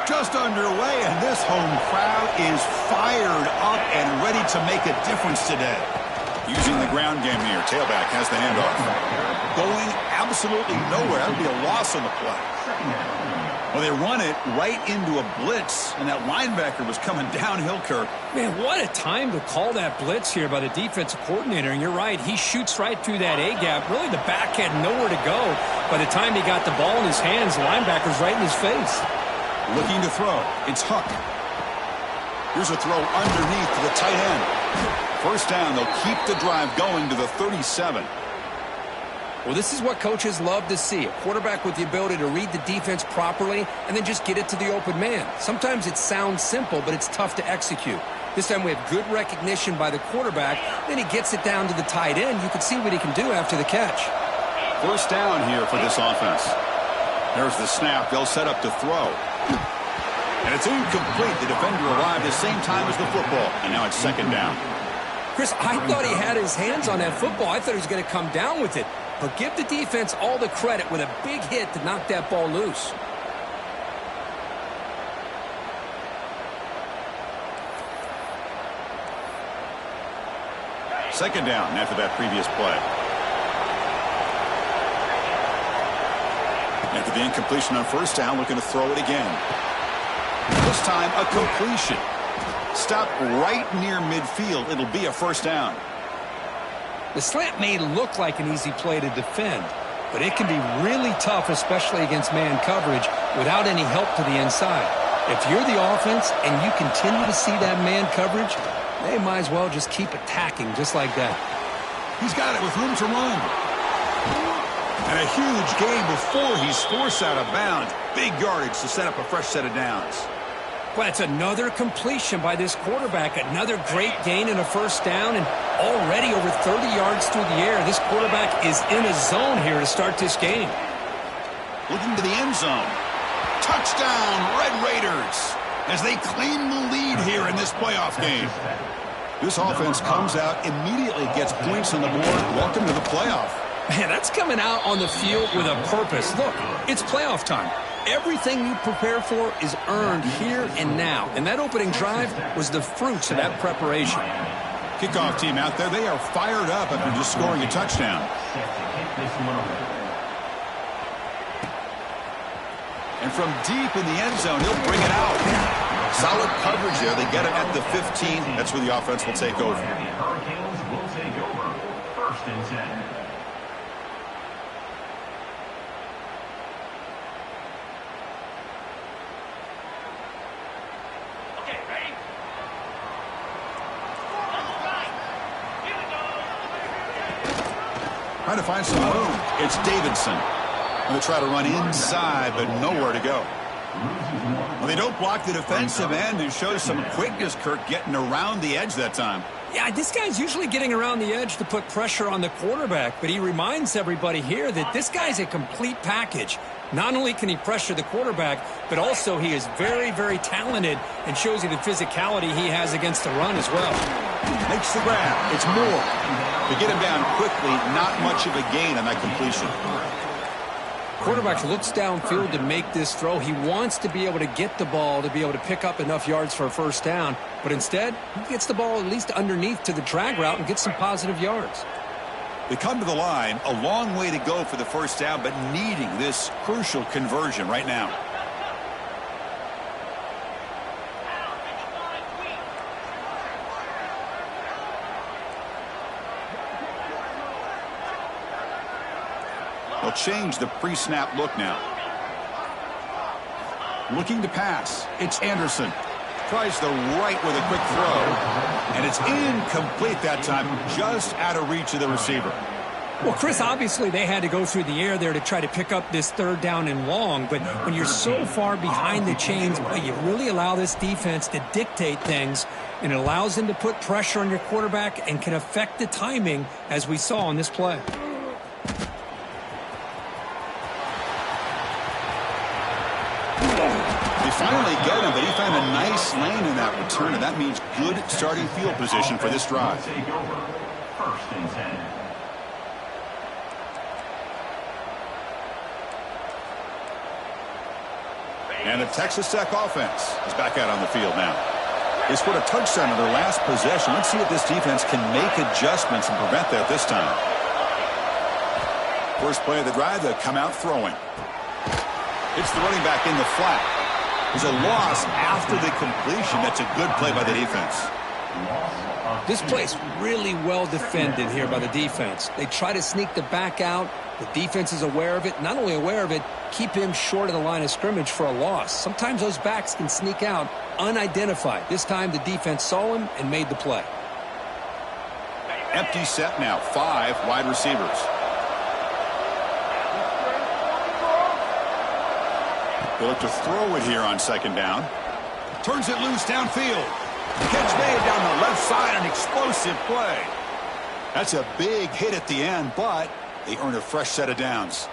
just underway, and this home crowd is fired up and ready to make a difference today. Using the ground game here. Tailback has the handoff. Going absolutely nowhere. That would be a loss on the play. Well, they run it right into a blitz, and that linebacker was coming downhill, Kirk. Man, what a time to call that blitz here by the defensive coordinator. And you're right, he shoots right through that A-gap. Really, the back had nowhere to go. By the time he got the ball in his hands, the linebacker's right in his face. Looking to throw. It's Huck. Here's a throw underneath to the tight end. First down, they'll keep the drive going to the 37. Well, this is what coaches love to see. A quarterback with the ability to read the defense properly and then just get it to the open man. Sometimes it sounds simple, but it's tough to execute. This time we have good recognition by the quarterback. Then he gets it down to the tight end. You can see what he can do after the catch. First down here for this offense. There's the snap. They'll set up to throw. And it's incomplete. The defender arrived at the same time as the football. And now it's second down. Chris, I thought he had his hands on that football. I thought he was going to come down with it. But give the defense all the credit with a big hit to knock that ball loose. Second down after that previous play. After the incompletion on first down, looking to throw it again. This time, a completion. Stop right near midfield. It'll be a first down. The slant may look like an easy play to defend, but it can be really tough, especially against man coverage, without any help to the inside. If you're the offense and you continue to see that man coverage, they might as well just keep attacking just like that. He's got it with room to run. And a huge gain before he's forced out of bounds. Big yardage to set up a fresh set of downs. Well, that's another completion by this quarterback. Another great gain and a first down, and already over 30 yards through the air. This quarterback is in a zone here to start this game. Looking to the end zone. Touchdown, Red Raiders, as they claim the lead here in this playoff game. This offense comes out, immediately gets points on the board. Welcome to the playoff. Man, that's coming out on the field with a purpose. Look, it's playoff time. Everything you prepare for is earned here and now. And that opening drive was the fruits of that preparation. Kickoff team out there, they are fired up after just scoring a touchdown. And from deep in the end zone, he'll bring it out. Solid coverage there. They get it at the 15. That's where the offense will take over. Hurricanes will take over. First and 10. Trying to find some room. It's Davidson. Going to try to run inside, but nowhere to go. Well, they don't block the defensive end and show some quickness, Kirk, getting around the edge that time. Yeah, this guy's usually getting around the edge to put pressure on the quarterback, but he reminds everybody here that this guy's a complete package. Not only can he pressure the quarterback, but also he is very, very talented and shows you the physicality he has against the run as well. Makes the grab. It's Moore. To get him down quickly, not much of a gain on that completion. Quarterback looks downfield to make this throw. He wants to be able to get the ball to be able to pick up enough yards for a first down, but instead, he gets the ball at least underneath to the drag route and gets some positive yards. They come to the line, a long way to go for the first down, but needing this crucial conversion right now. They'll change the pre-snap look now. Looking to pass. It's Anderson. Tries the right with a quick throw. And it's incomplete that time, just out of reach of the receiver. Well, Chris, obviously they had to go through the air there to try to pick up this third down and long. But when you're so far behind the chains, you really allow this defense to dictate things. And it allows them to put pressure on your quarterback and can affect the timing, as we saw on this play. Finally get him, but he found a nice lane in that return, and that means good starting field position for this drive. Take over. First and 10. And the Texas Tech offense is back out on the field now. They scored a touchdown in their last possession. Let's see if this defense can make adjustments and prevent that this time. First play of the drive, they'll come out throwing. It's the running back in the flat. There's a loss after the completion. That's a good play by the defense. This play's really well defended here by the defense. They try to sneak the back out. The defense is aware of it. Not only aware of it, keep him short of the line of scrimmage for a loss. Sometimes those backs can sneak out unidentified. This time the defense saw him and made the play. Empty set now. 5 wide receivers. They look to throw it here on second down. Turns it loose downfield. Catch made down the left side. An explosive play. That's a big hit at the end, but they earn a fresh set of downs.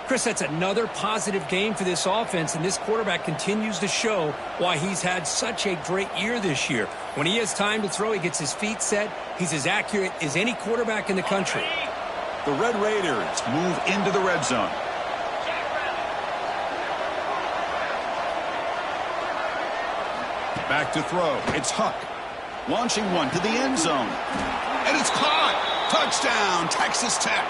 Chris, that's another positive game for this offense, and this quarterback continues to show why he's had such a great year this year. When he has time to throw, he gets his feet set. He's as accurate as any quarterback in the country. The Red Raiders move into the red zone. Back to throw. It's Huck. Launching one to the end zone. And it's caught. Touchdown, Texas Tech.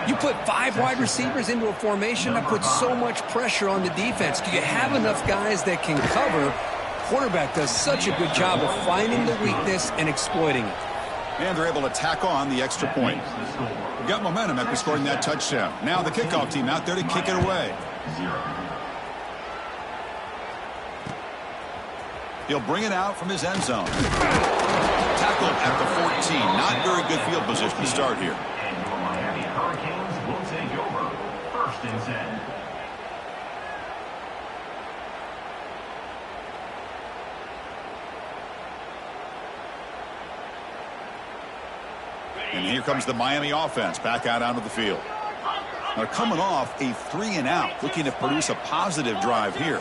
You put 5 wide receivers into a formation that puts so much pressure on the defense. Do you have enough guys that can cover? Quarterback does such a good job of finding the weakness and exploiting it. And they're able to tack on the extra point. We got momentum after scoring that touchdown. Now the kickoff team out there to kick it away. He'll bring it out from his end zone. Tackled at the 14. Not very good field position to start here. And your Miami Hurricanes will take over. 1st and 10. And here comes the Miami offense back out onto the field. They're coming off a 3-and-out, looking to produce a positive drive here.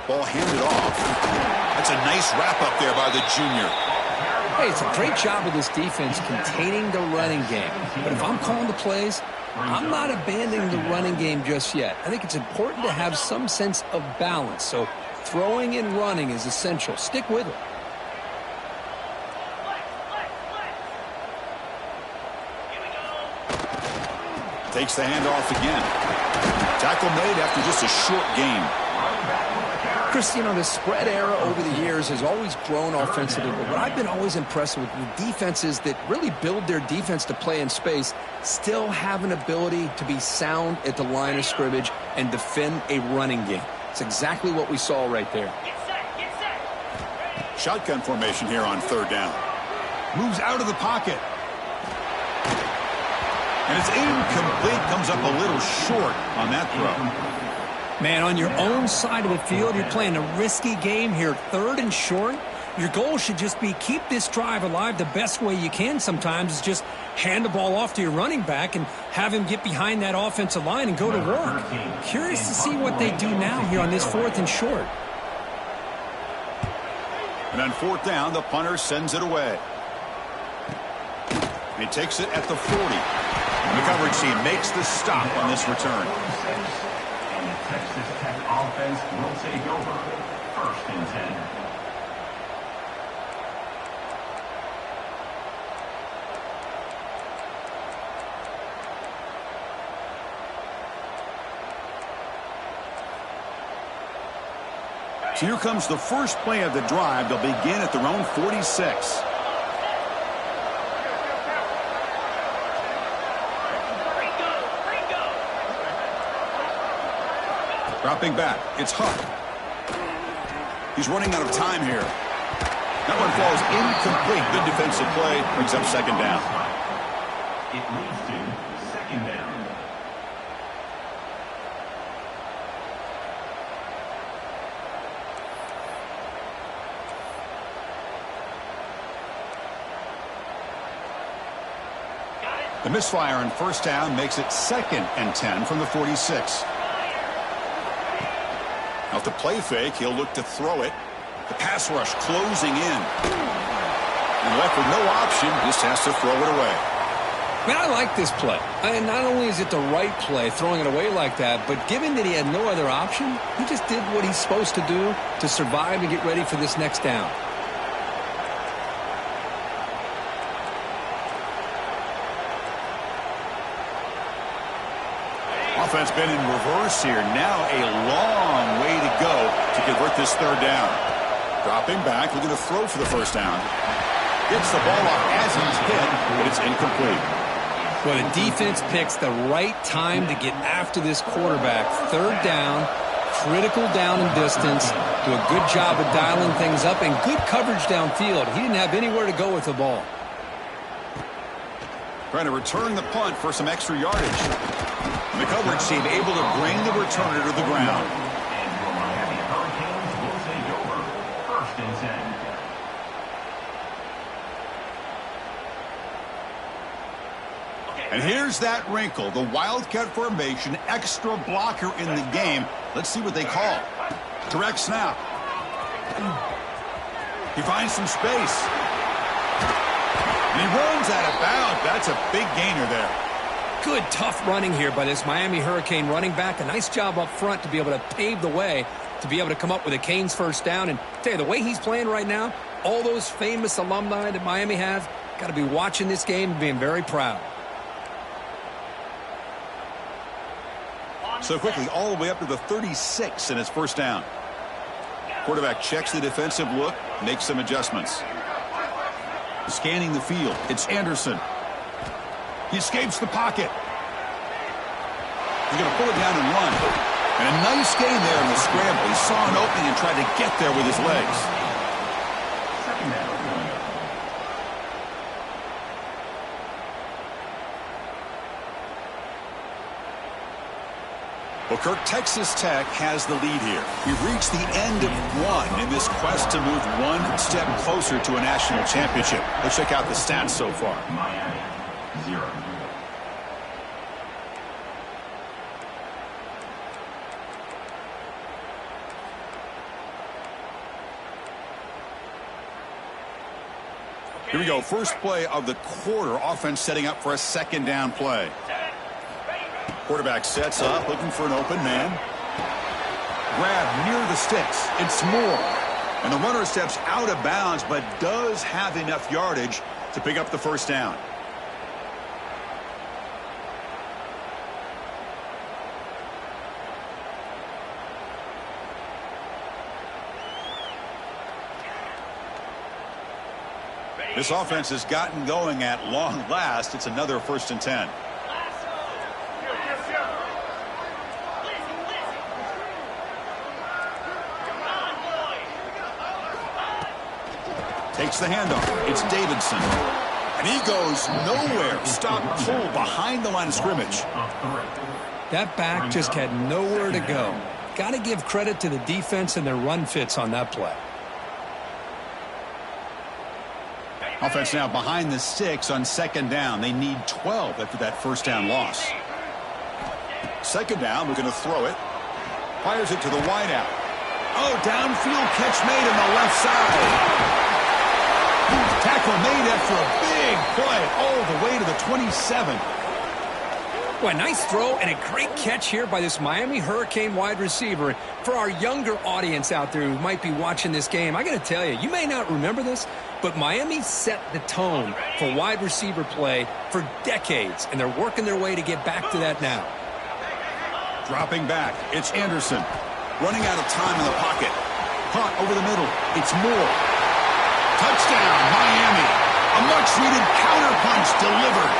Ball handed off. That's a nice wrap up there by the junior. Hey, it's a great job of this defense containing the running game. But if I'm calling the plays, I'm not abandoning the running game just yet. I think it's important to have some sense of balance. So throwing and running is essential. Stick with it. Takes the handoff again. Tackle made after just a short game. Chris, you know, the spread era over the years has always grown offensively, but what I've been always impressed with the defenses that really build their defense to play in space still have an ability to be sound at the line of scrimmage and defend a running game. It's exactly what we saw right there. Shotgun formation here on 3rd down. Moves out of the pocket. And it's incomplete. Comes up a little short on that throw. Man, on your own side of the field, you're playing a risky game here. 3rd and short. Your goal should just be keep this drive alive the best way you can sometimes is just hand the ball off to your running back and have him get behind that offensive line and go to work. Curious to see what they do now here on this 4th and short. And on 4th down, the punter sends it away. He takes it at the 40. And the coverage team makes the stop on this return. And the Texas Tech offense will take over. 1st and 10. So here comes the first play of the drive. They'll begin at their own 46. Dropping back, it's Huck. He's running out of time here. That one falls incomplete. Good defensive play. Brings up 2nd down. It leads to 2nd down. The misfire on 1st down makes it 2nd and 10 from the 46. Off the play fake, he'll look to throw it. The pass rush closing in. And left with no option, just has to throw it away. Man, I like this play. And not only is it the right play, throwing it away like that, but given that he had no other option, he just did what he's supposed to do to survive and get ready for this next down. Offense been in reverse here. Now a long way to go to convert this third down. Dropping back, looking to throw for the first down. Gets the ball off as he's hit, but it's incomplete. Well, the defense picks the right time to get after this quarterback. Third down, critical down and distance. Do a good job of dialing things up and good coverage downfield. He didn't have anywhere to go with the ball. Trying to return the punt for some extra yardage. And the coverage team able to bring the returner to the ground. And your Miami Hurricanes will take over. First and 10. And here's that wrinkle, the Wildcat formation, extra blocker in the game. Let's see what they call. Direct snap. He finds some space. And he runs out of bounds. That's a big gainer there. Good, tough running here by this Miami Hurricane running back. A nice job up front to be able to pave the way, to be able to come up with a Canes first down. And tell you, the way he's playing right now, all those famous alumni that Miami have, got to be watching this game and being very proud. So quickly, all the way up to the 36 in his first down. Quarterback checks the defensive look, makes some adjustments. Scanning the field, it's Anderson. He escapes the pocket. He's going to pull it down and run. And a nice gain there in the scramble. He saw an opening and tried to get there with his legs. Second down. Well, Kirk, Texas Tech has the lead here. We've reached the end of one in this quest to move one step closer to a national championship. Let's check out the stats so far. Miami, 0. Here we go. First play of the quarter. Offense setting up for a second down play. Quarterback sets up, looking for an open man. Grab near the sticks. It's Moore. And the runner steps out of bounds, but does have enough yardage to pick up the first down. This offense has gotten going at long last. It's another first and 10. Takes the handoff. It's Davidson. And he goes nowhere. Stop pull behind the line of scrimmage. That back just had nowhere to go. Got to give credit to the defense and their run fits on that play. Offense now behind the sticks on second down. They need 12 after that first down loss. Second down, we're going to throw it. Fires it to the wideout. Oh, downfield catch made on the left side. Tackle made after a big play all the way to the 27. Boy, nice throw and a great catch here by this Miami Hurricane wide receiver. For our younger audience out there who might be watching this game, I got to tell you, you may not remember this, but Miami set the tone for wide receiver play for decades, and they're working their way to get back to that now. Dropping back, it's Anderson. Running out of time in the pocket. Caught over the middle, it's Moore. Touchdown, Miami. A much-needed counterpunch delivered.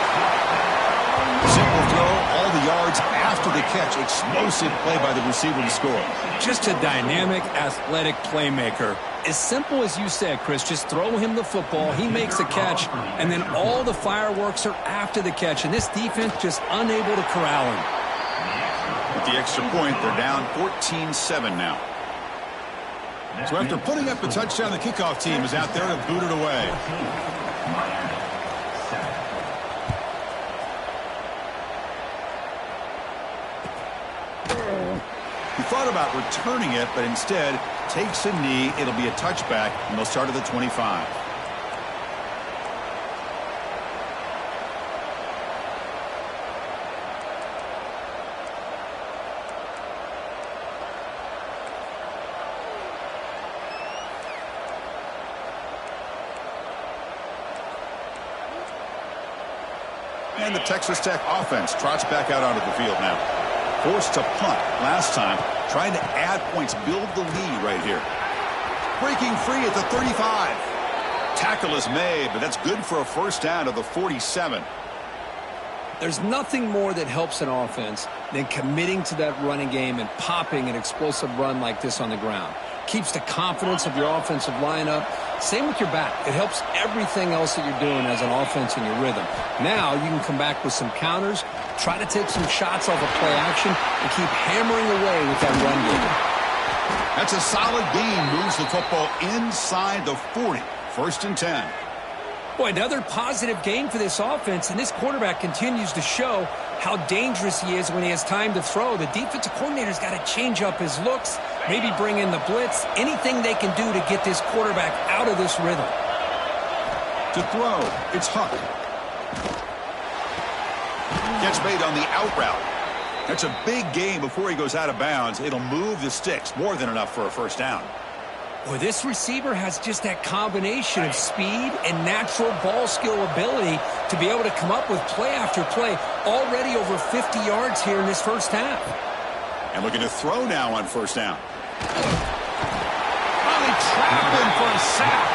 Simple throw, all the yards after the catch. Explosive play by the receiver to score. Just a dynamic, athletic playmaker. As simple as you said, Chris, just throw him the football, he makes a catch, and then all the fireworks are after the catch, and this defense just unable to corral him. With the extra point, they're down 14-7 now. So after putting up the touchdown, the kickoff team is out there to boot it away. He thought about returning it, but instead takes a knee. It'll be a touchback, and they'll start at the 25. And the Texas Tech offense trots back out onto the field now. Forced to punt last time, trying to add points, build the lead right here. Breaking free at the 35. Tackle is made, but that's good for a first down to the 47. There's nothing more that helps an offense than committing to that running game and popping an explosive run like this on the ground. Keeps the confidence of your offensive lineup. Same with your back. It helps everything else that you're doing as an offense in your rhythm. Now you can come back with some counters, try to take some shots off of play action, and keep hammering away with that run game. That's a solid gain. Moves the football inside the 40. First and 10. Boy, another positive game for this offense, and this quarterback continues to show how dangerous he is when he has time to throw. The defensive coordinator's got to change up his looks, maybe bring in the blitz, anything they can do to get this quarterback out of this rhythm. To throw, it's Huck. Gets made on the out route. That's a big gain before he goes out of bounds. It'll move the sticks, more than enough for a first down. Boy, this receiver has just that combination of speed and natural ball skill ability to be able to come up with play after play, already over 50 yards here in this first half. And looking to throw now on first down. Oh, they trap him for a sack.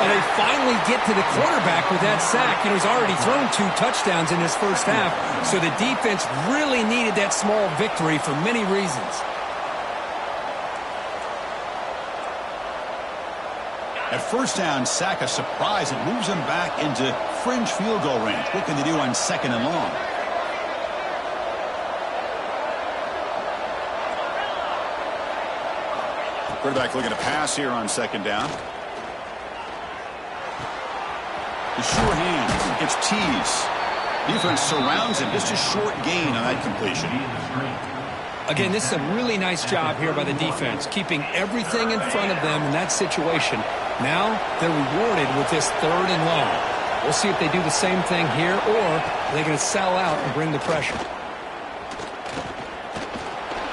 And they finally get to the quarterback with that sack. You know, he's already thrown 2 touchdowns in this first half, so the defense really needed that small victory for many reasons. At first down, sack a surprise. It moves him back into fringe field goal range. What can they do on second and long? Quarterback looking to pass here on second down. The sure hands. It's tees. Defense surrounds him. Just a short gain on that completion. Again, this is a really nice job here by the defense, keeping everything in front of them in that situation. Now they're rewarded with this third and long. We'll see if they do the same thing here, or they're going to sell out and bring the pressure.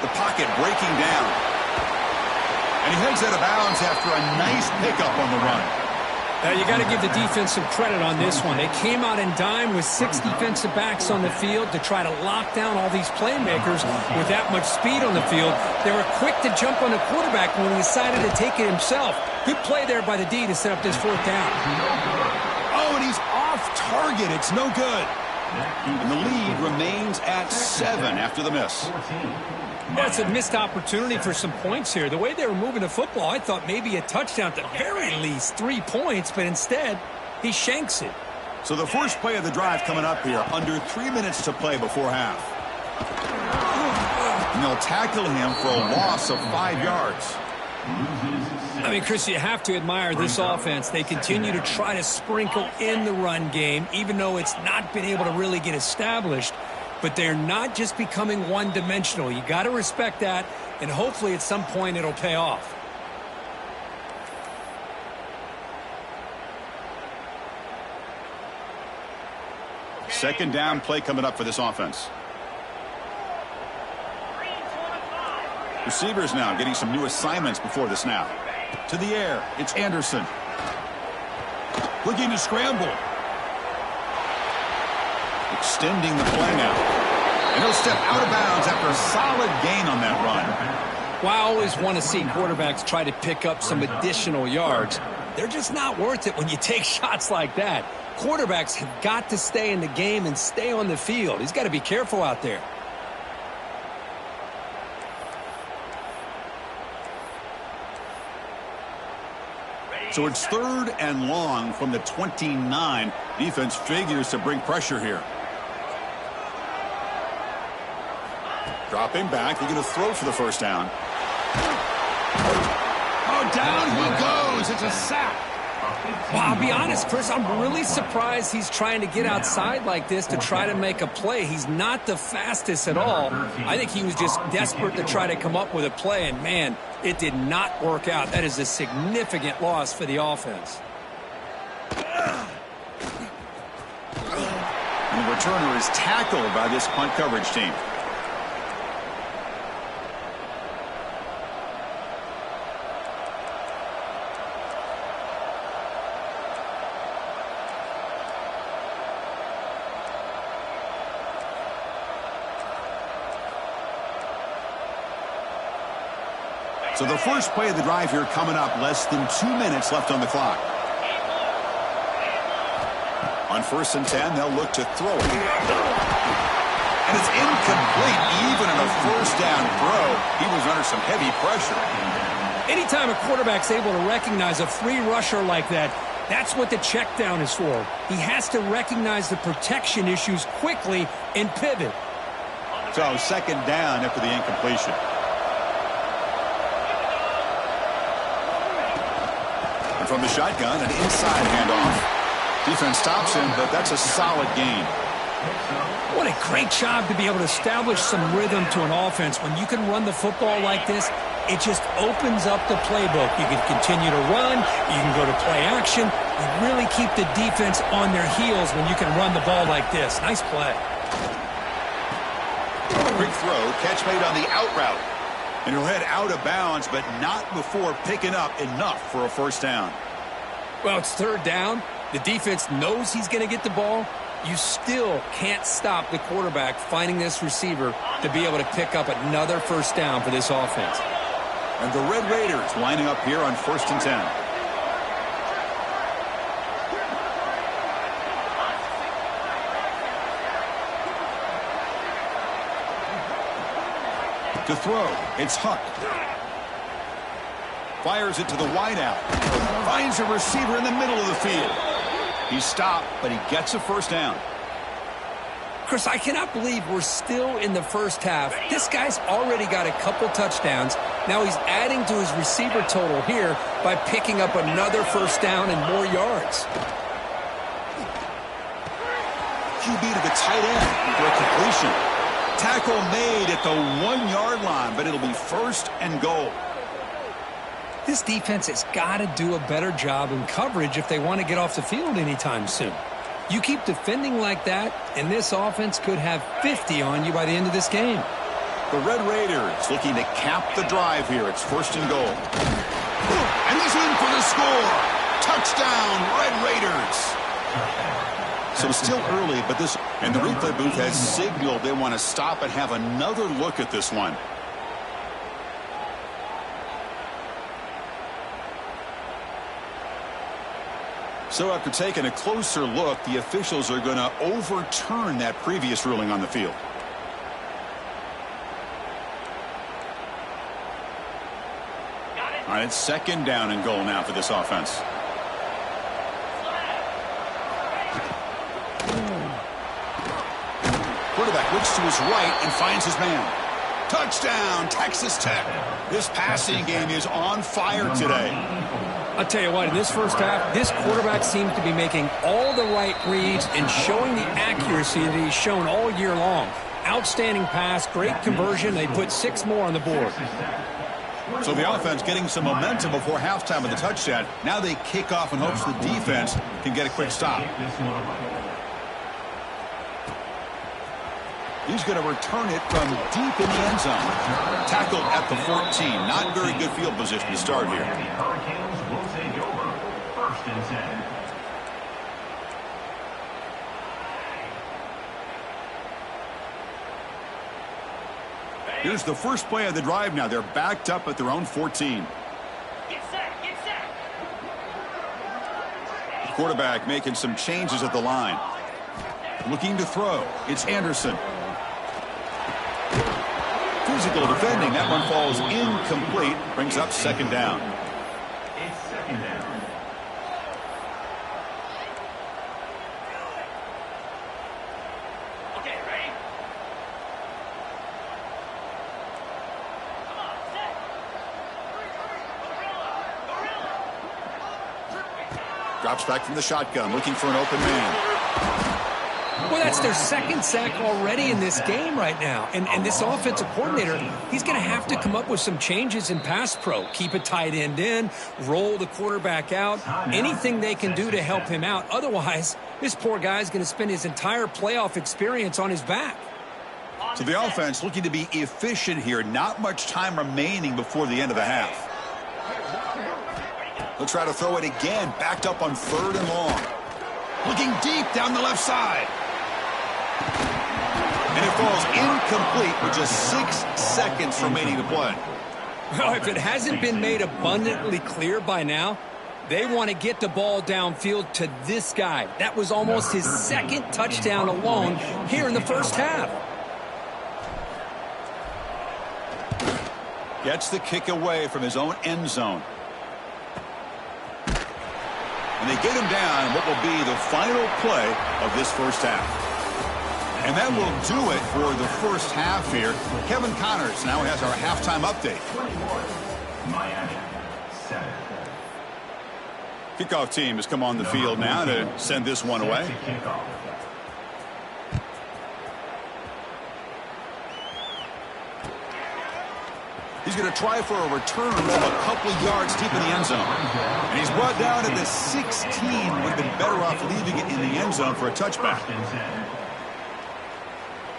The pocket breaking down. And he heads out of bounds after a nice pickup on the run. You got to give the defense some credit on this one. They came out in dime with 6 defensive backs on the field to try to lock down all these playmakers with that much speed on the field. They were quick to jump on the quarterback when he decided to take it himself. Good play there by the D to set up this fourth down. Oh, and he's off target. It's no good. And the lead remains at 7 after the miss. That's a missed opportunity for some points here. The way they were moving the football, I thought maybe a touchdown, at the very least 3 points, but instead he shanks it. So the first play of the drive coming up here, under 3 minutes to play before half. And they'll tackle him for a loss of 5 yards. I mean, Chris, you have to admire this offense. They continue to try to sprinkle in the run game, even though it's not been able to really get established. But they're not just becoming one-dimensional. You got to respect that, and hopefully at some point it'll pay off. Second down play coming up for this offense. Receivers now getting some new assignments before the snap. To the air, it's Anderson. Looking to scramble. Extending the play now. And he'll step out of bounds after a solid gain on that run. Well, I always want to see quarterbacks try to pick up some additional yards. They're just not worth it when you take shots like that. Quarterbacks have got to stay in the game and stay on the field. He's got to be careful out there. So it's third and long from the 29. Defense figures to bring pressure here. Dropping back. They're going to throw for the first down. Oh, down he goes. It's a sack. Well, I'll be honest, Chris, I'm really surprised he's trying to get outside like this to try to make a play. He's not the fastest at all. I think he was just desperate to try to come up with a play, and, man, it did not work out. That is a significant loss for the offense. And the returner is tackled by this punt coverage team. So the first play of the drive here coming up, less than 2 minutes left on the clock. On 1st and 10, they'll look to throw it. And it's incomplete. Even in a first down throw, he was under some heavy pressure. Anytime a quarterback's able to recognize a free rusher like that, that's what the check down is for. He has to recognize the protection issues quickly and pivot. So 2nd down after the incompletion. And from the shotgun, an inside handoff. Defense stops him, but that's a solid gain. What a great job to be able to establish some rhythm to an offense. When you can run the football like this, it just opens up the playbook. You can continue to run. You can go to play action. You really keep the defense on their heels when you can run the ball like this. Nice play. Quick throw, catch made on the out route. And he'll head out of bounds, but not before picking up enough for a first down. Well, it's 3rd down. The defense knows he's going to get the ball. You still can't stop the quarterback finding this receiver to be able to pick up another first down for this offense. And the Red Raiders lining up here on 1st and 10. To throw, it's Huck. Fires it to the wideout. Finds a receiver in the middle of the field. He's stopped, but he gets a first down. Chris, I cannot believe we're still in the first half. This guy's already got a couple touchdowns. Now he's adding to his receiver total here by picking up another first down and more yards. QB to the tight end for a completion. Tackle made at the 1-yard line, but it'll be 1st and goal. This defense has got to do a better job in coverage if they want to get off the field anytime soon. You keep defending like that, and this offense could have 50 on you by the end of this game. The Red Raiders looking to cap the drive here. It's 1st and goal. And he's in for the score. Touchdown, Red Raiders. So still early, but this... And the replay booth has signaled they want to stop and have another look at this one. So after taking a closer look, the officials are going to overturn that previous ruling on the field. All right, it's 2nd down and goal now for this offense. Quarterback looks to his right and finds his man. Touchdown, Texas Tech. This passing game is on fire today. I'll tell you what, in this first half, this quarterback seems to be making all the right reads and showing the accuracy that he's shown all year long. Outstanding pass, great conversion. They put 6 more on the board. So the offense getting some momentum before halftime with the touchdown. Now they kick off in hopes the defense can get a quick stop. He's going to return it from deep in the end zone. Tackled at the 14. Not very good field position to start here. Hurricanes will take over. 1st and 10. Here's the first play of the drive now. They're backed up at their own 14. Get set, get set. The quarterback making some changes at the line. Looking to throw. It's Anderson. Physical defending. That one falls incomplete. Brings up 2nd down. It's 2nd down. Okay, ready? Come on, set. Drops back from the shotgun. Looking for an open man. Well, that's their 2nd sack already in this game right now. And this offensive coordinator, he's going to have to come up with some changes in pass pro. Keep a tight end in, roll the quarterback out, anything they can do to help him out. Otherwise, this poor guy's going to spend his entire playoff experience on his back. So the offense looking to be efficient here. Not much time remaining before the end of the half. They'll try to throw it again. Backed up on 3rd and long. Looking deep down the left side. And it falls incomplete with just 6 seconds remaining to play. Well, if it hasn't been made abundantly clear by now, they want to get the ball downfield to this guy. That was almost his second touchdown alone here in the first half. Gets the kick away from his own end zone. And they get him down what will be the final play of this first half. And that will do it for the first half here. Kevin Connors now has our halftime update. Miami, 7. Kickoff team has come on the field now to send this one away. He's going to try for a return from a couple yards deep in the end zone. And he's brought down at the 16. Would have been better off leaving it in the end zone for a touchback.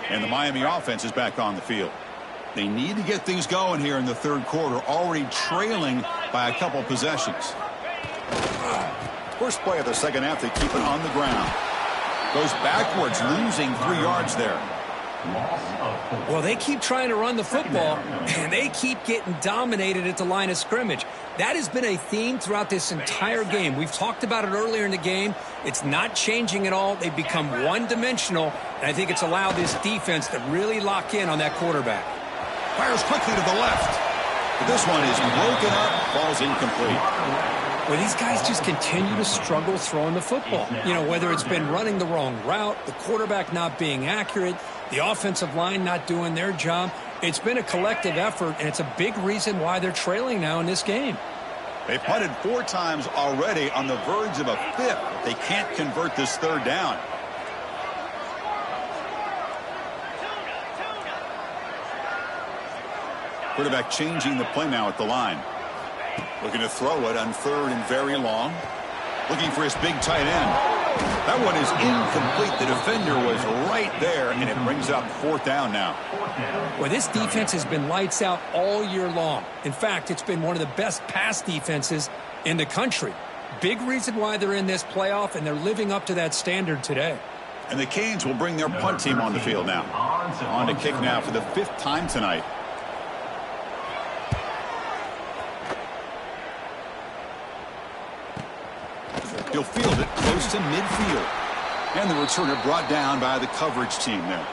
And the Miami offense is back on the field. They need to get things going here in the third quarter, already trailing by a couple possessions. First play of the second half, they keep it on the ground. Goes backwards, losing 3 yards there. Well, they keep trying to run the football, and they keep getting dominated at the line of scrimmage. That has been a theme throughout this entire game. We've talked about it earlier in the game. It's not changing at all. They've become one-dimensional, and I think it's allowed this defense to really lock in on that quarterback. Fires quickly to the left. But this one is broken up, falls incomplete. Well, these guys just continue to struggle throwing the football. You know, whether it's been running the wrong route, the quarterback not being accurate, the offensive line not doing their job. It's been a collective effort, and it's a big reason why they're trailing now in this game. They punted 4 times already, on the verge of a 5th. They can't convert this third down. Quarterback changing the play now at the line. Looking to throw it on 3rd and very long. Looking for his big tight end. That one is incomplete. The defender was right there, and it brings up 4th down now. Well, this defense has been lights out all year long. In fact, it's been one of the best pass defenses in the country. Big reason why they're in this playoff, and they're living up to that standard today. And the Canes will bring their punt team on the field now. On to kick now for the 5th time tonight. He'll field it close to midfield. And the returner brought down by the coverage team there.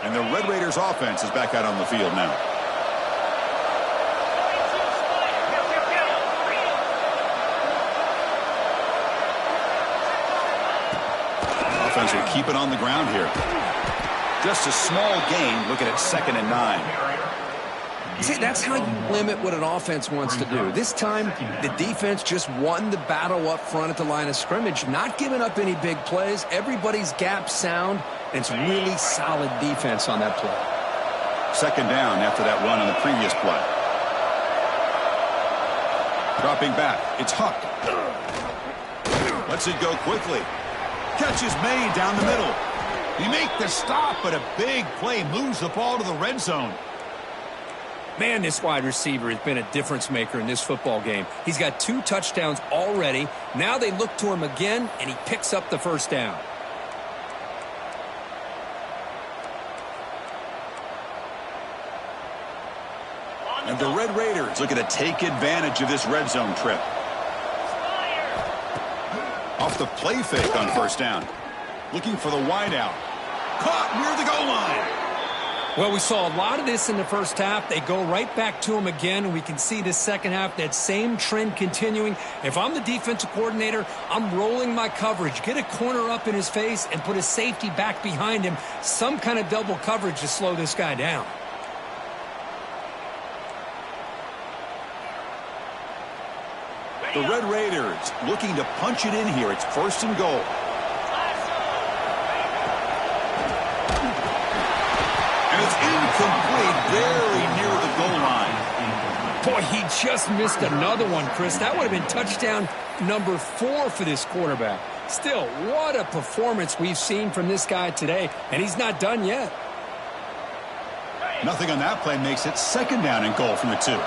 And the Red Raiders offense is back out on the field now. Offense will keep it on the ground here. Just a small gain. Looking at 2nd and 9. See, that's how you limit what an offense wants to do. This time, the defense just won the battle up front at the line of scrimmage, not giving up any big plays. Everybody's gap sound, and it's really solid defense on that play. 2nd down after that run on the previous play. Dropping back. It's Huck. Lets it go quickly. Catch is made down the middle. He make the stop, but a big play moves the ball to the red zone. Man, this wide receiver has been a difference maker in this football game. He's got 2 touchdowns already. Now they look to him again, and he picks up the first down. And the Red Raiders looking to take advantage of this red zone trip. Off the play fake on 1st down. Looking for the wideout. Caught near the goal line. Well, we saw a lot of this in the first half. They go right back to him again, and we can see the second half, that same trend continuing. If I'm the defensive coordinator, I'm rolling my coverage. Get a corner up in his face and put a safety back behind him. Some kind of double coverage to slow this guy down. The Red Raiders looking to punch it in here. It's 1st and goal. And it's incomplete, very near the goal line. Boy, he just missed another one, Chris. That would have been touchdown number 4 for this quarterback. Still, what a performance we've seen from this guy today, and he's not done yet. Nothing on that play makes it 2nd down and goal from the 2.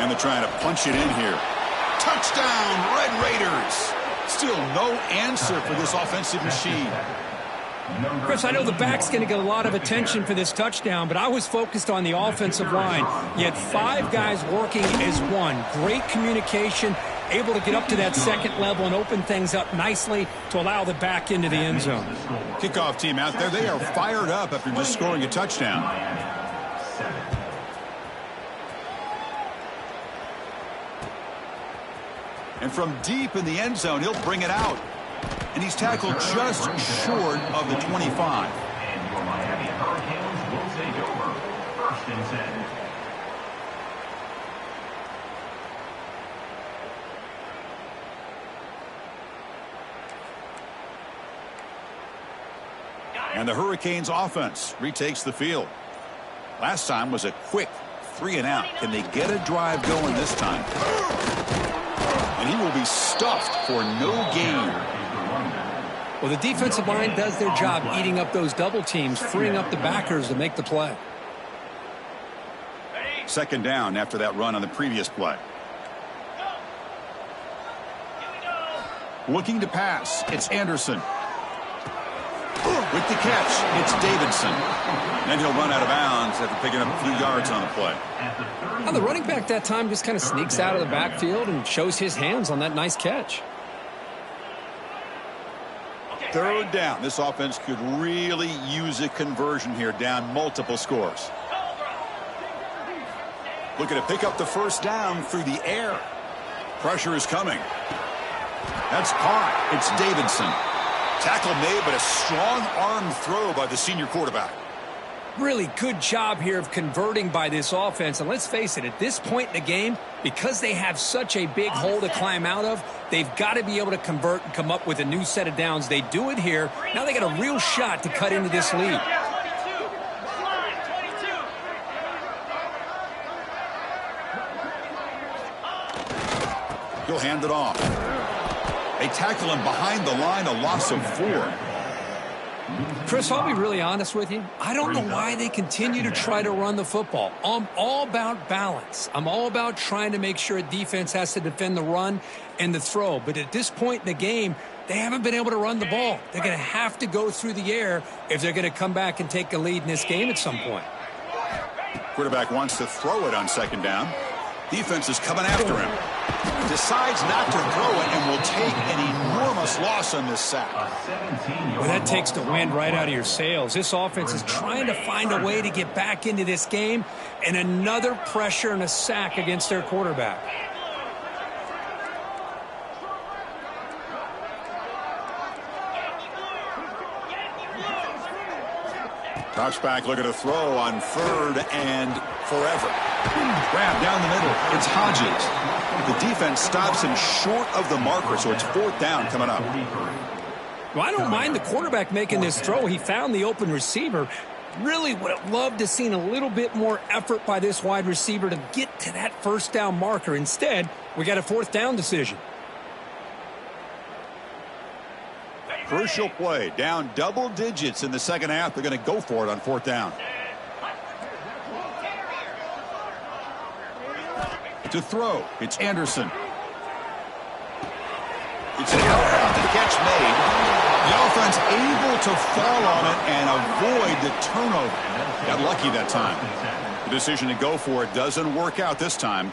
And they're trying to punch it in here. Touchdown, Red Raiders. Still no answer for this offensive machine. Chris, I know the back's going to get a lot of attention for this touchdown, but I was focused on the offensive line. You had 5 guys working as one. Great communication, able to get up to that second level and open things up nicely to allow the back into the end zone. Kickoff team out there, they are fired up after just scoring a touchdown. And from deep in the end zone, he'll bring it out. And he's tackled just short of the 25. And your Miami Hurricanes will take over. 1st and 10. And the Hurricanes offense retakes the field. Last time was a quick 3-and-out. Can they get a drive going this time? And he will be stuffed for no gain. Well, the defensive line does their job eating up those double teams, freeing up the backers to make the play. 2nd down after that run on the previous play. Looking to pass, it's Anderson. With the catch, it's Davidson. Then he'll run out of bounds after picking up a few yards on the play. Now, the running back that time just kind of sneaks out of the backfield and shows his hands on that nice catch. 3rd down. This offense could really use a conversion here, down multiple scores. Looking to pick up the 1st down through the air. Pressure is coming. That's caught. It's Davidson. Tackle made, but a strong arm throw by the senior quarterback. Really good job here of converting by this offense. And let's face it, at this point in the game, because they have such a big hole to climb out of, they've got to be able to convert and come up with a new set of downs. They do it here. Now they got a real shot to cut into this lead. He'll hand it off. They tackle him behind the line, a loss of 4. Chris, I'll be really honest with you. I don't know why they continue to try to run the football. I'm all about balance. I'm all about trying to make sure a defense has to defend the run and the throw. But at this point in the game, they haven't been able to run the ball. They're going to have to go through the air if they're going to come back and take a lead in this game at some point. Quarterback wants to throw it on 2nd down. Defense is coming after him. Decides not to throw it and will take an enormous loss on this sack. Well, that takes the wind right out of your sails. This offense is trying to find a way to get back into this game, and another pressure and a sack against their quarterback. Drops back, looking to throw on 3rd and forever. Grab down the middle. It's Hodges. The defense stops him short of the marker, so it's 4th down coming up. Well, I don't mind the quarterback making this throw. He found the open receiver. Really would have loved to have seen a little bit more effort by this wide receiver to get to that 1st down marker. Instead, we got a 4th down decision. Crucial play. Down double digits in the 2nd half. They're going to go for it on 4th down. To throw, it's Anderson. It's out. The catch made. The offense able to fall on it and avoid the turnover. Got lucky that time. The decision to go for it doesn't work out this time.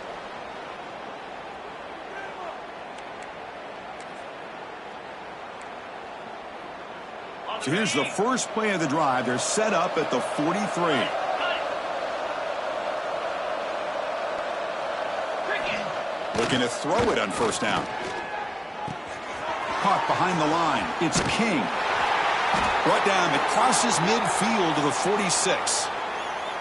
So here's the first play of the drive. They're set up at the 43. Looking to throw it on 1st down. Caught behind the line. It's King. Brought down. It crosses midfield to the 46.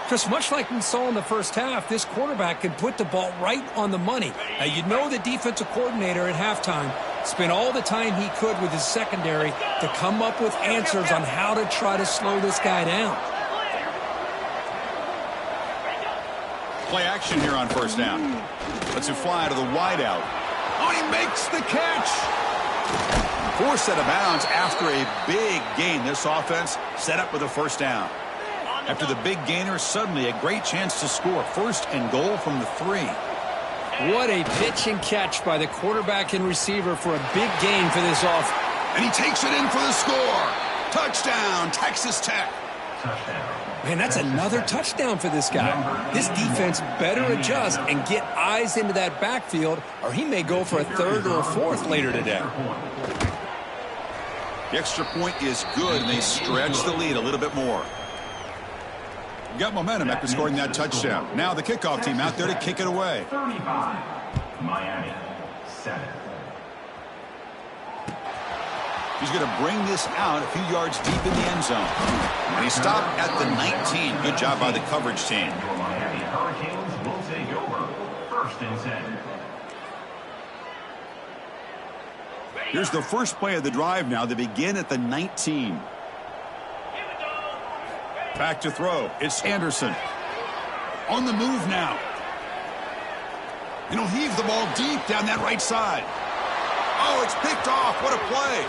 Just much like we saw in the 1st half, this quarterback can put the ball right on the money. Now, you know the defensive coordinator at halftime spent all the time he could with his secondary to come up with answers on how to try to slow this guy down. Play action here on 1st down. Lets it fly to the wideout. Oh, he makes the catch. Forced out of bounds after a big gain. This offense set up with a 1st down. After the big gainer, suddenly a great chance to score. 1st and goal from the 3. What a pitch and catch by the quarterback and receiver for a big gain for this offense. And he takes it in for the score. Touchdown, Texas Tech. Man, that's another touchdown for this guy. This defense better adjust and get eyes into that backfield, or he may go for a third or a fourth later today. The extra point is good, and they stretch the lead a little bit more. Got momentum after scoring that touchdown. Now the kickoff team out there to kick it away. 35, Miami, 7. He's going to bring this out a few yards deep in the end zone. And he stopped at the 19. Good job by the coverage team. Your Miami Hurricanes will take over. 1st and 10. Here's the first play of the drive now. They begin at the 19. Back to throw. It's Anderson. On the move now. And he'll heave the ball deep down that right side. Oh, it's picked off. What a play.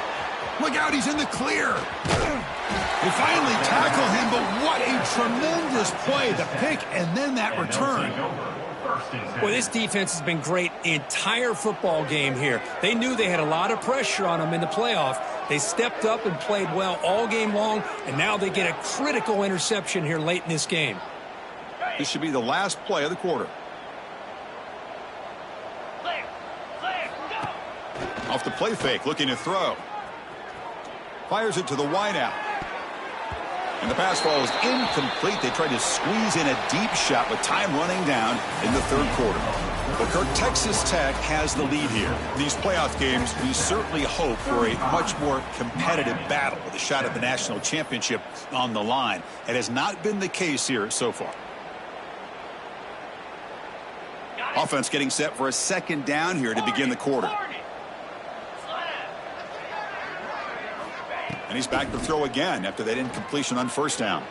Look out, he's in the clear. They finally tackle him, but what a tremendous play. The pick and then that return. Well, this defense has been great the entire football game here. They knew they had a lot of pressure on them in the playoff. They stepped up and played well all game long, and now they get a critical interception here late in this game. This should be the last play of the quarter. Off the play fake, looking to throw. Fires it to the wideout. And the pass ball is incomplete. They tried to squeeze in a deep shot with time running down in the third quarter. But Kirk, Texas Tech has the lead here. These playoff games, we certainly hope for a much more competitive battle with a shot at the national championship on the line. It has not been the case here so far. Offense getting set for a second down here to begin the quarter. And he's back to throw again after that incompletion on first down.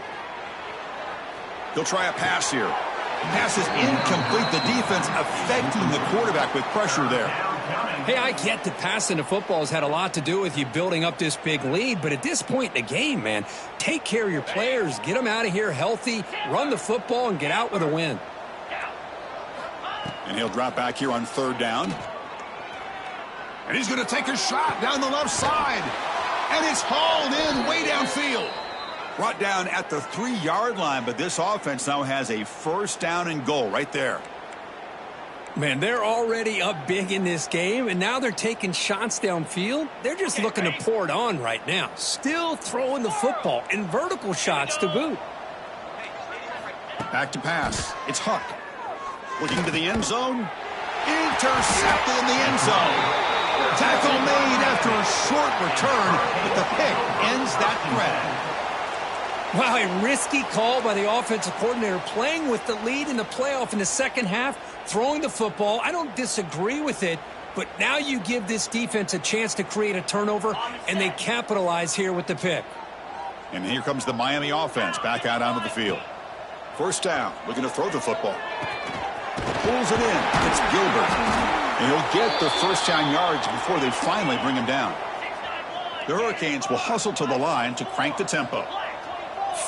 He'll try a pass here. Pass is incomplete. The defense affecting the quarterback with pressure there. Hey, I get that passing the football has had a lot to do with you building up this big lead, but at this point in the game, man, take care of your players, get them out of here healthy, run the football, and get out with a win. And he'll drop back here on third down. And he's going to take a shot down the left side. And it's hauled in way downfield. Brought down at the 3-yard line, but this offense now has a first down and goal right there. Man, they're already up big in this game, and now they're taking shots downfield. They're just looking to pour it on right now. Still throwing the football and vertical shots to boot. Back to pass. It's Huck. Looking to the end zone. Intercepted in the end zone. Tackle made after a short return, but the pick ends that threat. Wow, a risky call by the offensive coordinator, playing with the lead in the playoff in the second half, throwing the football. I don't disagree with it, but now you give this defense a chance to create a turnover, and they capitalize here with the pick. And here comes the Miami offense back out onto the field. First down, looking to throw the football. Pulls it in. It's Gilbert. And he'll get the first down yards before they finally bring him down. The Hurricanes will hustle to the line to crank the tempo.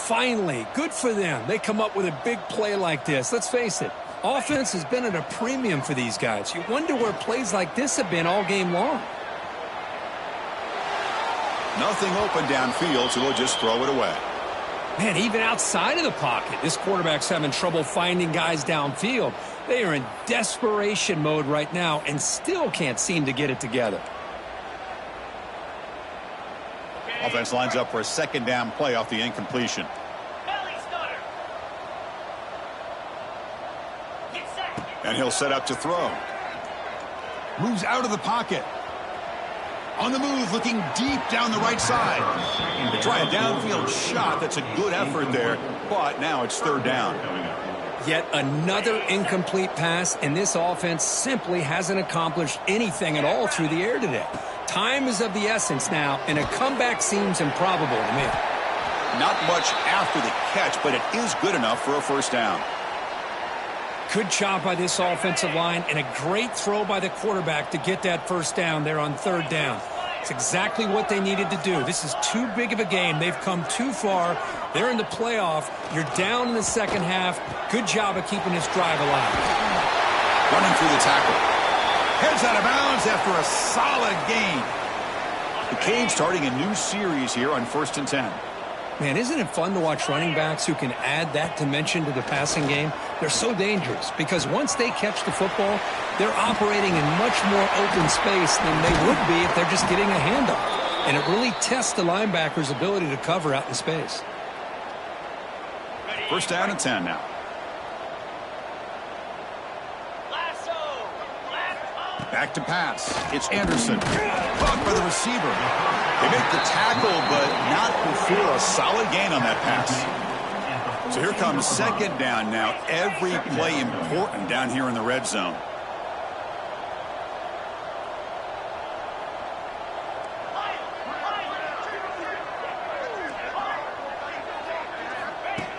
Finally, good for them. They come up with a big play like this. Let's face it, offense has been at a premium for these guys. You wonder where plays like this have been all game long. Nothing open downfield, so they'll just throw it away. Man, even outside of the pocket, this quarterback's having trouble finding guys downfield. They are in desperation mode right now and still can't seem to get it together. Offense lines up for a second down play off the incompletion. And he'll set up to throw. Moves out of the pocket. On the move, looking deep down the right side. To try a downfield shot. That's a good effort there, but now it's third down. Yet another incomplete pass, and this offense simply hasn't accomplished anything at all through the air today. Time is of the essence now, and a comeback seems improbable to me. Not much after the catch, but it is good enough for a first down. Good job by this offensive line, and a great throw by the quarterback to get that first down there on third down. It's exactly what they needed to do. This is too big of a game. They've come too far. They're in the playoff. You're down in the second half. Good job of keeping this drive alive. Running through the tackle. Heads out of bounds after a solid gain. The Canes starting a new series here on 1st and 10. Man, isn't it fun to watch running backs who can add that dimension to the passing game? They're so dangerous because once they catch the football, they're operating in much more open space than they would be if they're just getting a handoff. And it really tests the linebacker's ability to cover out in space. 1st down and 10 now. Back to pass. It's Anderson. Caught by the receiver. They make the tackle, but not before a solid gain on that pass. So here comes 2nd down now. Every play important down here in the red zone.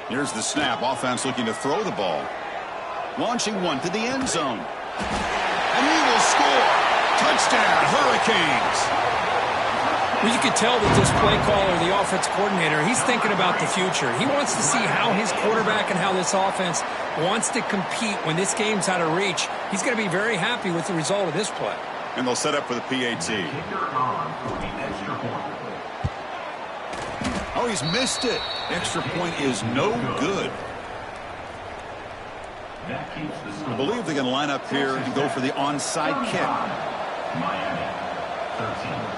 Here's the snap. Offense looking to throw the ball. Launching one to the end zone. And he will score. Touchdown, Hurricanes. Well, you could tell that this play caller, the offense coordinator, he's thinking about the future. He wants to see how his quarterback and how this offense wants to compete when this game's out of reach. He's going to be very happy with the result of this play. And they'll set up for the PAT. Oh, he's missed it. Extra point is no good. I believe they're going to line up here and go for the onside kick. Miami, 13.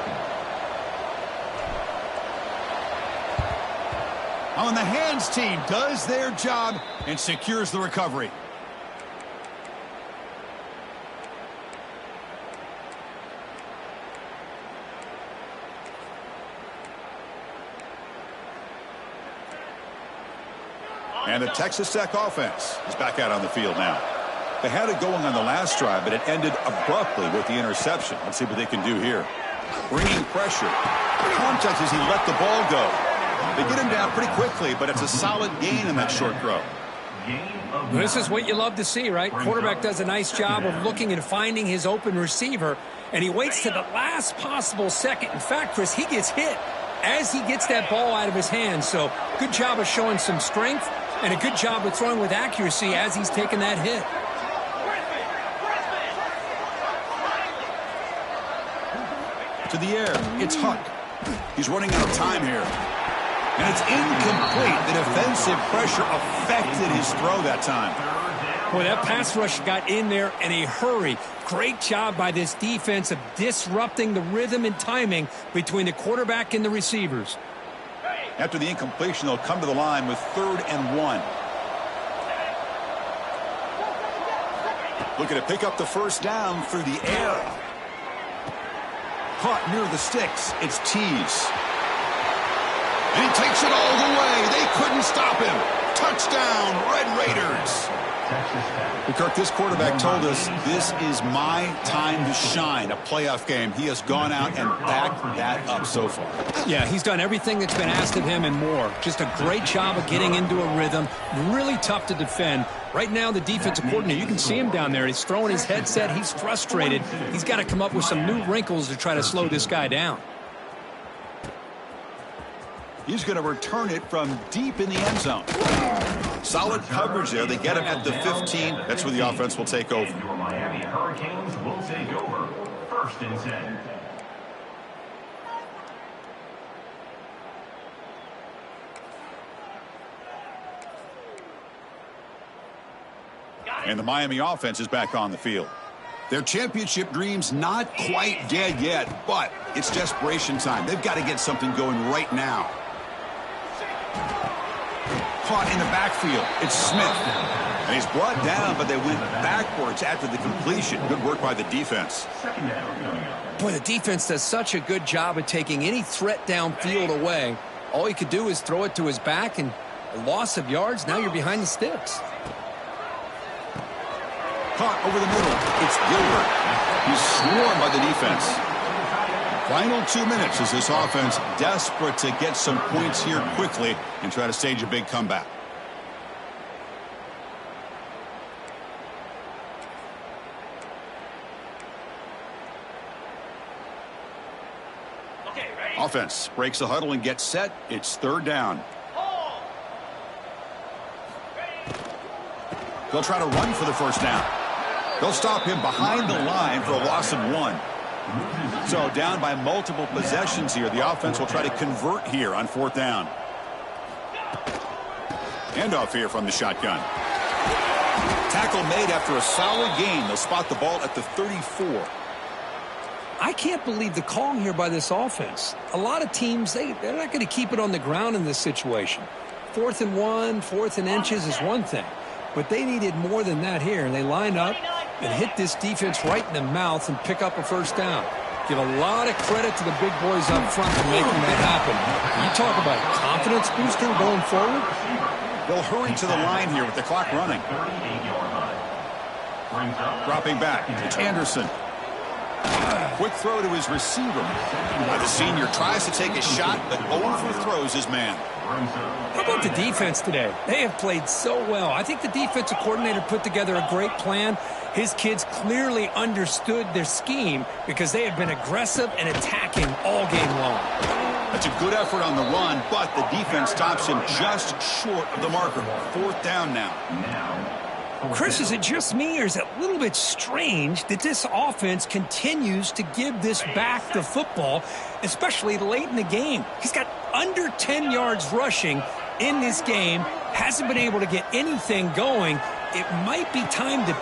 On the hands team does their job and secures the recovery. And the Texas Tech offense is back out on the field now. They had it going on the last drive, but it ended abruptly with the interception. Let's see what they can do here. Bringing pressure. Contact as he let the ball go. They get him down pretty quickly, but it's a solid gain in that short throw. This is what you love to see, right? Quarterback does a nice job of looking and finding his open receiver, and he waits to the last possible second. In fact, Chris, he gets hit as he gets that ball out of his hands. So good job of showing some strength and a good job of throwing with accuracy as he's taking that hit. To the air, it's Huck. He's running out of time here. And it's incomplete. The defensive pressure affected his throw that time. Boy, that pass rush got in there in a hurry. Great job by this defense of disrupting the rhythm and timing between the quarterback and the receivers. After the incompletion, they'll come to the line with 3rd and 1. Looking to pick up the 1st down through the air. Caught near the sticks. It's Tease. And he takes it all the way. They couldn't stop him. Touchdown, Red Raiders. Kirk, this quarterback told us this is my time to shine, a playoff game. He has gone out and backed that up so far. Yeah, he's done everything that's been asked of him and more. Just a great job of getting into a rhythm. Really tough to defend. Right now, the defensive coordinator, you can see him down there. He's throwing his headset. He's frustrated. He's got to come up with some new wrinkles to try to slow this guy down. He's going to return it from deep in the end zone. Solid coverage there. They get him at the 15. That's where the offense will take over. Your Miami Hurricanes will take over. 1st and 10. And the Miami offense is back on the field. Their championship dreams not quite dead yet, but it's desperation time. They've got to get something going right now. Caught in the backfield. It's Smith. And he's brought down, but they went backwards after the completion. Good work by the defense. Boy, the defense does such a good job of taking any threat downfield away. All he could do is throw it to his back, and a loss of yards, now you're behind the sticks. Caught over the middle. It's Gilbert. He's swarmed by the defense. Final 2 minutes as this offense desperate to get some points here quickly and try to stage a big comeback. Okay, ready? Offense breaks the huddle and gets set. It's 3rd down. They'll try to run for the 1st down. They'll stop him behind the line for a loss of 1. So down by multiple possessions here. The offense will try to convert here on 4th down. Handoff here from the shotgun. Tackle made after a solid gain. They'll spot the ball at the 34. I can't believe the call here by this offense. A lot of teams, they're not going to keep it on the ground in this situation. 4th and 1, 4th and inches is one thing. But they needed more than that here. They line up and hit this defense right in the mouth and pick up a 1st down. Give a lot of credit to the big boys up front for making that happen. You talk about a confidence booster going forward. They'll hurry to the line here with the clock running. Dropping back. It's Anderson. Quick throw to his receiver. The senior tries to take a shot, but overthrows his man. How about the defense today? They have played so well. I think the defensive coordinator put together a great plan. His kids clearly understood their scheme because they have been aggressive and attacking all game long. That's a good effort on the run, but the defense stops him just short of the marker. 4th down now. Chris, is it just me, or is it a little bit strange that this offense continues to give this back the football, especially late in the game? He's got under 10 yards rushing in this game, hasn't been able to get anything going. It might be time to...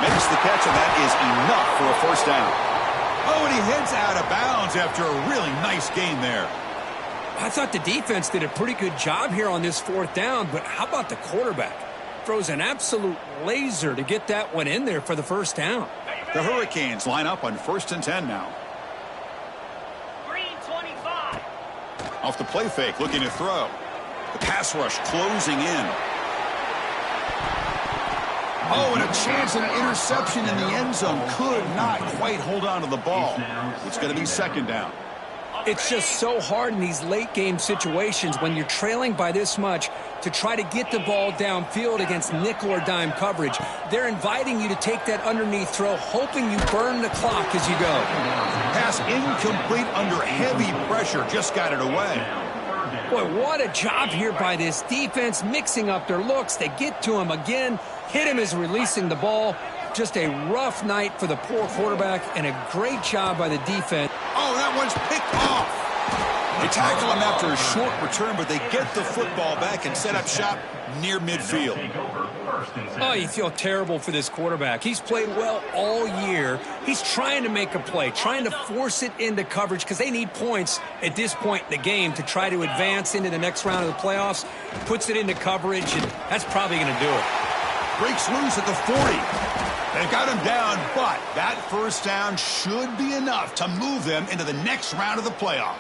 Makes the catch, and that is enough for a 1st down. Oh, and he heads out of bounds after a really nice gain there. I thought the defense did a pretty good job here on this 4th down, but how about the quarterback? Throws an absolute laser to get that one in there for the 1st down. The Hurricanes line up on 1st and 10 now. Green 25. Off the play fake, looking to throw. The pass rush closing in. Oh, and a chance at an interception in the end zone. Could not quite hold on to the ball. It's going to be 2nd down. It's just so hard in these late game situations when you're trailing by this much to try to get the ball downfield against nickel or dime coverage. They're inviting you to take that underneath throw, hoping you burn the clock as you go. Pass incomplete under heavy pressure. Just got it away. Boy, what a job here by this defense, mixing up their looks. They get to him again, hit him as releasing the ball. Just a rough night for the poor quarterback, and a great job by the defense. Oh, that one's picked off. They tackle him after a short return, but they get the football back and set up shop near midfield. Oh, you feel terrible for this quarterback. He's played well all year. He's trying to make a play, trying to force it into coverage because they need points at this point in the game to try to advance into the next round of the playoffs. Puts it into coverage, and that's probably going to do it. Breaks loose at the 40. They've got him down, but that 1st down should be enough to move them into the next round of the playoff.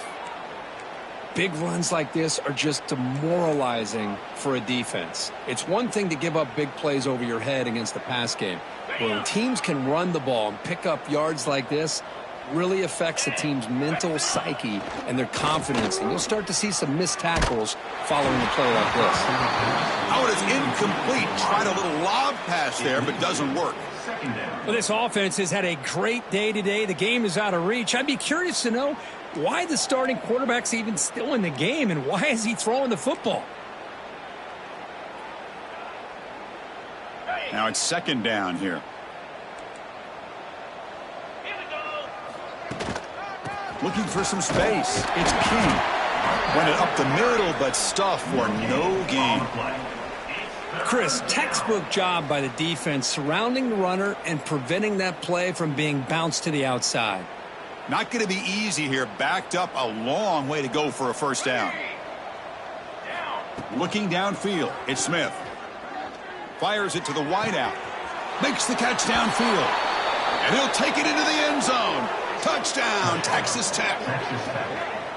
Big runs like this are just demoralizing for a defense. It's one thing to give up big plays over your head against the pass game. But when teams can run the ball and pick up yards like this, really affects the team's mental psyche and their confidence. And you'll start to see some missed tackles following a play like this. Oh, it's incomplete. Tried a little lob pass there, but doesn't work. Well, this offense has had a great day today. The game is out of reach. I'd be curious to know why the starting quarterback's even still in the game, and why is he throwing the football? Now it's 2nd down here. Looking for some space. It's King. Run it up the middle, but stuff for no gain. Chris, textbook job by the defense surrounding the runner and preventing that play from being bounced to the outside. Not going to be easy here. Backed up a long way to go for a 1st down. Looking downfield, it's Smith. Fires it to the wideout. Makes the catch downfield. And he'll take it into the end zone. Touchdown, Texas Tech.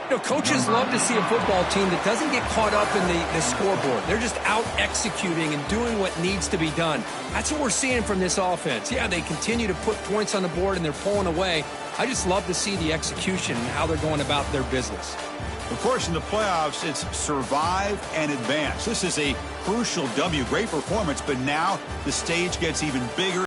You know, coaches love to see a football team that doesn't get caught up in the scoreboard. They're just out executing and doing what needs to be done. That's what we're seeing from this offense. Yeah, they continue to put points on the board and they're pulling away. I just love to see the execution and how they're going about their business. Of course, in the playoffs, it's survive and advance. This is a crucial W. Great performance, but now the stage gets even bigger.